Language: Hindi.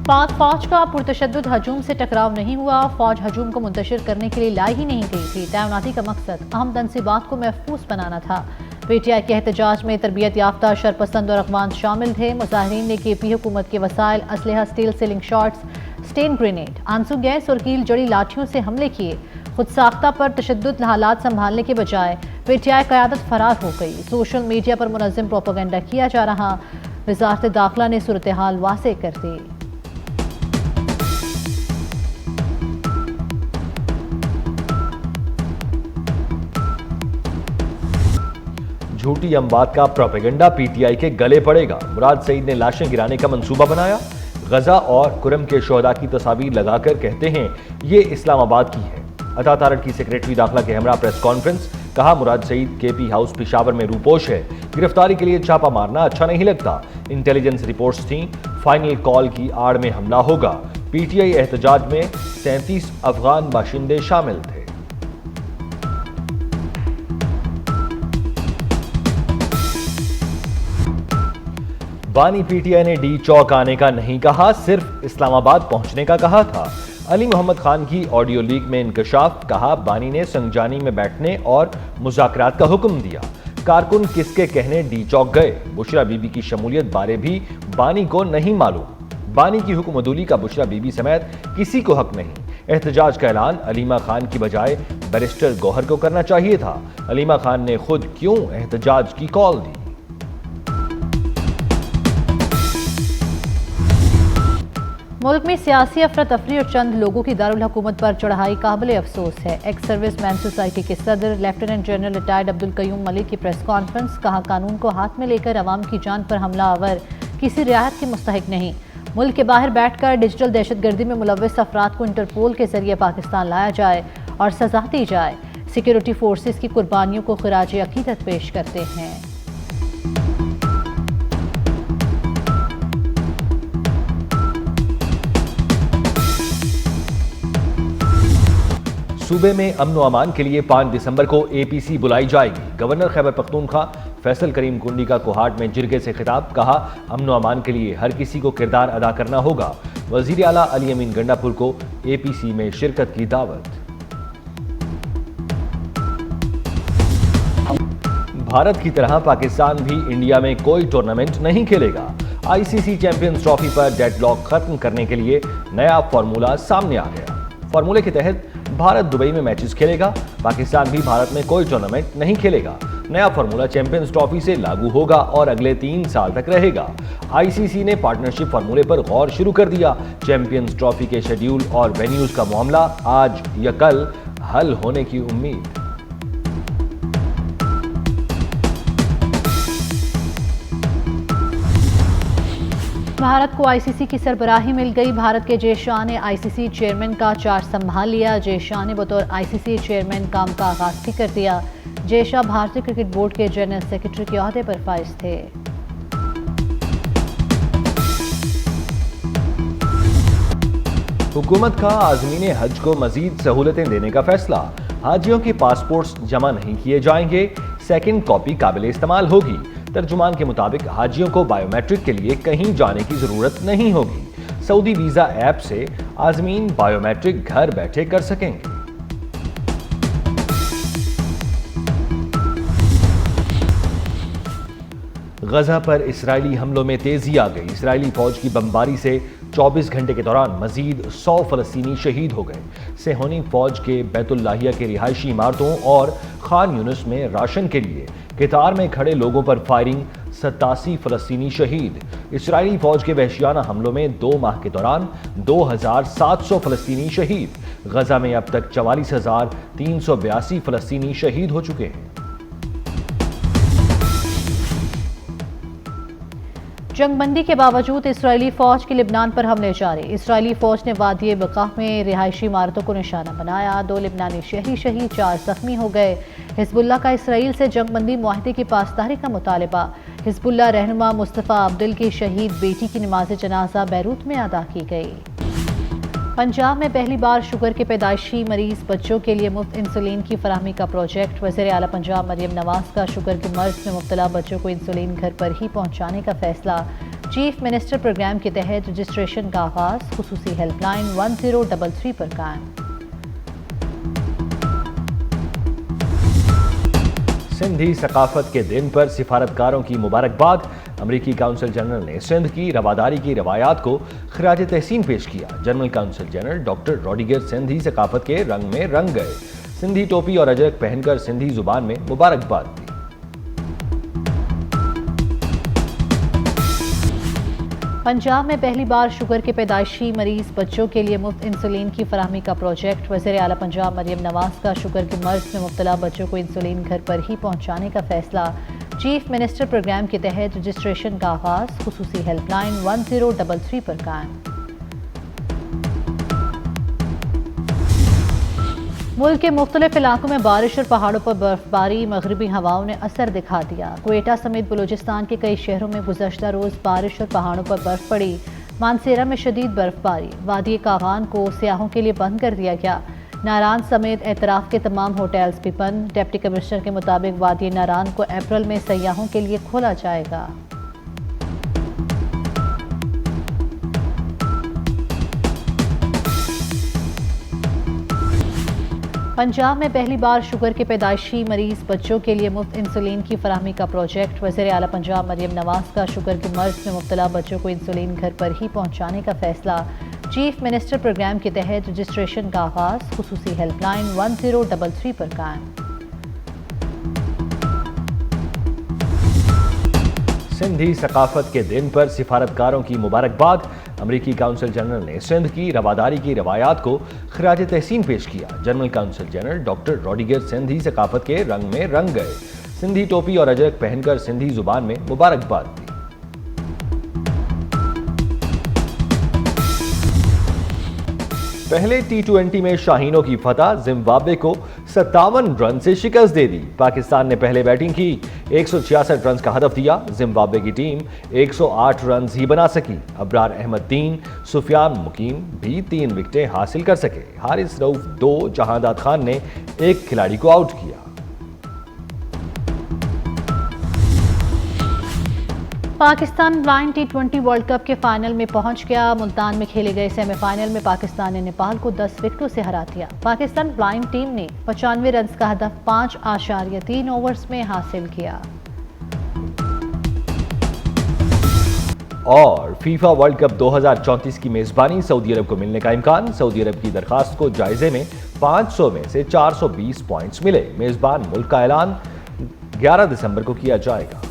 पाक फौज का पुरतशद्दुद हजूम से टकराव नहीं हुआ। फौज हजूम को मुंतशिर करने के लिए लाई ही नहीं गई थी। तैनाती का मकसद अहम तनसीबात को महफूज बनाना था। पीटीआई के एहतजाज में तरबियत याफ्ता शरपसंद और अफगान शामिल थे। मुजाहिरीन ने केपी हुकूमत के वसाइल, असलहा, स्टील सिलिंग शॉट्स, स्टेन ग्रेनेड, आंसू गैस और कील जड़ी लाठियों से हमले किए। खुद साख्ता पर तशद्दुद हालात संभालने के बजाय पीटीआई क़यादत फरार हो गई। सोशल मीडिया पर मुनज़्ज़म प्रोपेगेंडा किया जा रहा। वज़ारत दाखिला ने सूरत हाल वाज़ेह कर दी। झूठी अमवात का प्रोपेगेंडा पीटीआई के गले पड़ेगा। मुराद सईद ने लाशें गिराने का मंसूबा बनाया। गजा और कुरम के शोहदा की तस्वीर लगाकर कहते हैं ये इस्लामाबाद की है। अता तारड़ की सेक्रेटरी दाखिला के हमरा प्रेस कॉन्फ्रेंस। कहा मुराद सईद केपी हाउस पेशावर में रूपोश है। गिरफ्तारी के लिए छापा मारना अच्छा नहीं लगता। इंटेलिजेंस रिपोर्ट्स थी। फाइनल कॉल की आड़ में हमला होगा। पीटीआई एहतजाज में 37 अफगान बाशिंदे शामिल थे। बानी पीटीआई ने डी चौक आने का नहीं कहा, सिर्फ इस्लामाबाद पहुंचने का कहा था। अली मोहम्मद खान की ऑडियो लीक में इंकशाफ। कहा बानी ने संगजानी में बैठने और मुज़ाकरात का हुक्म दिया। कारकुन किसके कहने डी चौक गए। बुशरा बीबी की शमूलियत बारे भी बानी को नहीं मालूम। बानी की हुक्मदुली का बुशरा बीबी समेत किसी को हक नहीं। एहतजाज का ऐलान अलीमा खान की बजाय बैरिस्टर गौहर को करना चाहिए था। अलीमा खान ने खुद क्यों एहतजाज की कॉल दी। मुल्क में सियासी अफरा तफरी और चंद लोगों की दारुल हुकूमत पर चढ़ाई काबिल अफसोस है। एक्स सर्विस मैन सोसाइटी के सदर lieutenant general retired Abdul Qayyum Malik की प्रेस कॉन्फ्रेंस। कहा कानून को हाथ में लेकर अवाम की जान पर हमला आवर किसी रियायत के मुस्तहिक नहीं। मुल्क के बाहर बैठकर डिजिटल दहशतगर्दी में मुलव्वस अफराद को इंटरपोल के जरिए पाकिस्तान लाया जाए और सजा दी जाए। सिक्योरिटी फोर्सेस की कुर्बानियों को खिराज अकीदत पेश करते हैं। सूबे में अमन व अमान के लिए 5 दिसंबर को एपीसी बुलाई जाएगी। गवर्नर खैबर पख्तूनख्वा फैसल करीम कुंडी का कोहाट में जिरगे से खिताब। कहा अमन व अमान के लिए हर किसी को किरदार अदा करना होगा। वजीर आला अली अमीन गंडापुर को एपीसी में शिरकत की दावत। भारत की तरह पाकिस्तान भी इंडिया में कोई टूर्नामेंट नहीं खेलेगा। आईसीसी चैंपियंस ट्रॉफी पर डेडलॉक खत्म करने के लिए नया फार्मूला सामने आ गया। फार्मूले के तहत भारत दुबई में मैचेस खेलेगा। पाकिस्तान भी भारत में कोई टूर्नामेंट नहीं खेलेगा। नया फार्मूला चैंपियंस ट्रॉफी से लागू होगा और अगले 3 साल तक रहेगा। आईसीसी ने पार्टनरशिप फार्मूले पर गौर शुरू कर दिया। चैंपियंस ट्रॉफी के शेड्यूल और वेन्यूज का मामला आज या कल हल होने की उम्मीद। भारत को आईसीसी की सरबराही मिल गई। भारत के जय शाह ने आईसीसी चेयरमैन का चार्ज संभाल लिया। जय शाह ने बतौर आईसीसी चेयरमैन काम का आगाज भी कर दिया। जय शाह भारतीय क्रिकेट बोर्ड के जनरल सेक्रेटरी के ओहदे पर फाइज थे। हुकूमत का आज़मीन हज को मजीद सहूलतें देने का फैसला। हाजियों के पासपोर्ट्स जमा नहीं किए जाएंगे। सेकंड कॉपी काबिल इस्तेमाल होगी। तर्जुमान के मुताबिक हाजियों को बायोमेट्रिक के लिए कहीं जाने की जरूरत नहीं होगी। सऊदी वीजा ऐप से आज़मीन बायोमेट्रिक घर बैठे कर सकेंगे। गजा पर इस्राएली हमलों में तेजी आ गई। इस्राएली फौज की बमबारी से 24 घंटे के दौरान मजीद 100 फलस्तीनी शहीद हो गए। सेहोनी फौज के बैतुल्लाहिया के रिहायशी इमारतों और खान यूनुस में राशन के लिए कतार में खड़े लोगों पर फायरिंग, 87 फलस्तीनी शहीद। इस्राएली फौज के वहशियाना हमलों में 2 माह के दौरान 2700 फलस्तीनी शहीद। गजा में अब तक 44,382 फलस्तीनी शहीद हो चुके हैं। जंगबंदी के बावजूद इस्राएली फौज के लिबनान पर हमले जारी। इस्राएली फौज ने वादी बक़ा में रिहायशी इमारतों को निशाना बनाया। 2 लिबनानी शहीद, 4 जख्मी हो गए। हिजबुल्लाह का इसराइल से जंगबंदी मुआहदे की पासदारी का मुतालबा। हिजबुल्लाह रहनुमा मुस्तफ़ा अब्दुल की शहीद बेटी की नमाज जनाजा बैरूत में अदा की गई। पंजाब में पहली बार शुगर के पैदाइशी मरीज बच्चों के लिए मुफ्त इंसुलिन की फराहमी का प्रोजेक्ट। वज़ीर आला पंजाब मरियम नवाज का शुगर के मर्ज में मुब्तला बच्चों को इंसुलिन घर पर ही पहुंचाने का फैसला। चीफ मिनिस्टर प्रोग्राम के तहत रजिस्ट्रेशन का आगाज खुसूसी हेल्पलाइन 1033 पर कायम। सिंधी सकाफत के दिन पर सिफारतकारों की मुबारकबाद। अमरीकी काउंसिल जनरल ने सिंध की रवादारी की रवायात को खराज तहसीन पेश किया। General council general doctor Rodriguez Sindhi सकाफत के रंग में रंग गए। सिंधी टोपी और अजरक पहनकर सिंधी जुबान में मुबारकबाद दी। पंजाब में पहली बार शुगर के पैदाइशी मरीज बच्चों के लिए मुफ्त इंसुलिन की फराहमी का प्रोजेक्ट। वज़ीर आला पंजाब मरियम नवाज का शुगर के मर्ज में मुब्तला बच्चों को इंसुलिन घर पर ही पहुंचाने का फैसला। चीफ मिनिस्टर प्रोग्राम के तहत रजिस्ट्रेशन का आगाज खुसूसी हेल्पलाइन 1033 पर कायम। मुल्क के मुख्तलिफ इलाकों में बारिश और पहाड़ों पर बर्फबारी। मगरबी हवाओं ने असर दिखा दिया। क्वेटा समेत बलूचिस्तान के कई शहरों में गुज़श्ता रोज़ बारिश और पहाड़ों पर बर्फ पड़ी। मानसेरा में शदीद बर्फबारी। वादी कागान को सियाहों के लिए बंद कर दिया गया। नारान समेत एतराफ़ के तमाम होटल्स भी बंद। डिप्टी कमिश्नर के मुताबिक वादी नारान को अप्रैल में सयाहों के लिए खोला जाएगा। पंजाब में पहली बार शुगर के पैदाइशी मरीज बच्चों के लिए मुफ्त इंसुलिन की फराहमी का प्रोजेक्ट। वज़ीर आला पंजाब मरियम नवाज का शुगर के मर्ज में मुब्तला बच्चों को इंसुलिन घर पर ही पहुंचाने का फैसला। चीफ मिनिस्टर प्रोग्राम के तहत रजिस्ट्रेशन का आगाज खुसूसी हेल्पलाइन 1033 पर कायम। सिंधी सकाफत के दिन पर सिफारतकारों की मुबारकबाद। अमरीकी काउंसिल जनरल ने सिंध की रवादारी की रवायात को खराज तहसीन पेश किया। General council general doctor Rodriguez Sindhi सकाफत के रंग में रंग गए। सिंधी टोपी और अजरक पहनकर सिंधी जुबान में मुबारकबाद दी। पहले टी20 में शाहीनों की फतह। जिम्बाब्वे को 57 रन से शिकस्त दे दी। पाकिस्तान ने पहले बैटिंग की, 166 रन का हदफ दिया। जिम्बाब्वे की टीम 108 रन ही बना सकी। अबरार अहमद 3, सुफियान मुकीम भी 3 विकेटें हासिल कर सके। हारिस रऊफ 2, जहांदाद खान ने 1 खिलाड़ी को आउट किया। पाकिस्तान ब्लाइंड टी20 वर्ल्ड कप के फाइनल में पहुंच गया। मुल्तान में खेले गए सेमीफाइनल में पाकिस्तान ने नेपाल को 10 विकेटों से हरा दिया। पाकिस्तान ब्लाइंड टीम ने 95 रन का हदफ 5.3 ओवर्स में हासिल किया। और फीफा वर्ल्ड कप 2034 की मेजबानी सऊदी अरब को मिलने का इम्कान। सऊदी अरब की दरखास्त को जायजे में 500 में से 420 पॉइंट्स मिले। मेजबान मुल्क का ऐलान 11 दिसंबर को किया जाएगा।